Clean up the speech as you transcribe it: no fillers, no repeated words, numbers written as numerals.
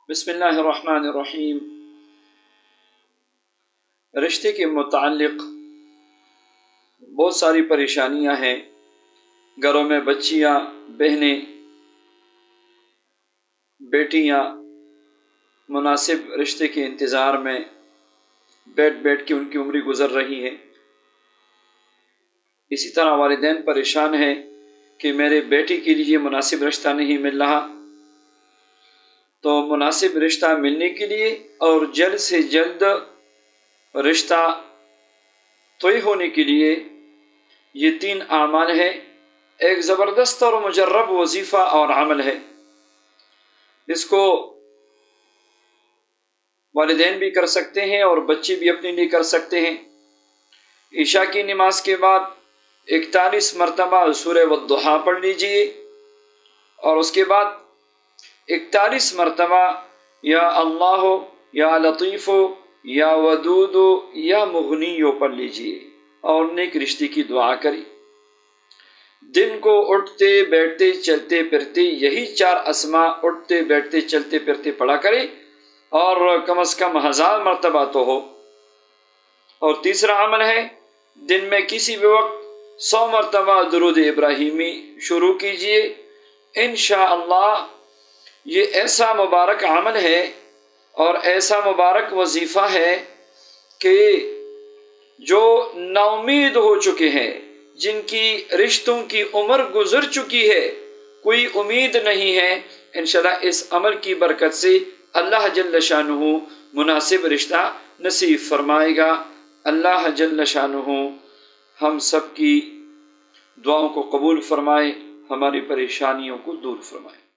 بسم اللہ الرحمن الرحیم۔ رشتے کے متعلق بہت ساری پریشانیاں ہیں۔ گھروں میں بچیاں، بہنیں، بیٹیاں مناسب رشتے کے انتظار میں بیٹھ کے ان کی عمری گزر رہی ہیں۔ اسی طرح والدین پریشان ہیں کہ میرے بیٹی کے لیے مناسب رشتہ نہیں مل رہا، تو مناسب رشتہ ملنے کے لیے اور جلد سے جلد رشتہ طے ہونے کے لیے یہ 3 اعمال ہیں۔ ایک زبردست اور مجرب وظیفہ اور عمل ہے، اس کو والدین بھی کر سکتے ہیں اور بچے بھی اپنے لیے کر سکتے ہیں۔ عشاء کی نماز کے بعد 41 مرتبہ سورہ والضحیٰ پڑھ لیجئے، اور اس کے بعد 41 مرتبہ یا اللہ، یا لطیف، یا ودود، یا مغنی پڑھ لیجئے اور نیک رشتے کی دعا کریں۔ دن کو اٹھتے بیٹھتے چلتے پھرتے یہی 4 اسماء اٹھتے بیٹھتے چلتے پھرتے پڑھا کریں، اور کم از کم 1000 مرتبہ تو ہو۔ اور تیسرا عمل ہے، دن میں کسی بھی وقت 100 مرتبہ درود ابراہیمی شروع کیجئے۔ انشاءاللہ یہ ایسا مبارک عمل ہے اور ایسا مبارک وظیفہ ہے کہ جو نا امید ہو چکے ہیں، جن کی رشتوں کی عمر گزر چکی ہے، کوئی امید نہیں ہے، انشاءاللہ اس عمل کی برکت سے اللہ جل شانہ مناسب رشتہ نصیب فرمائے گا۔ اللہ جل شانہ ہم سب کی دعاؤں کو قبول فرمائے، ہماری پریشانیوں کو دور فرمائے۔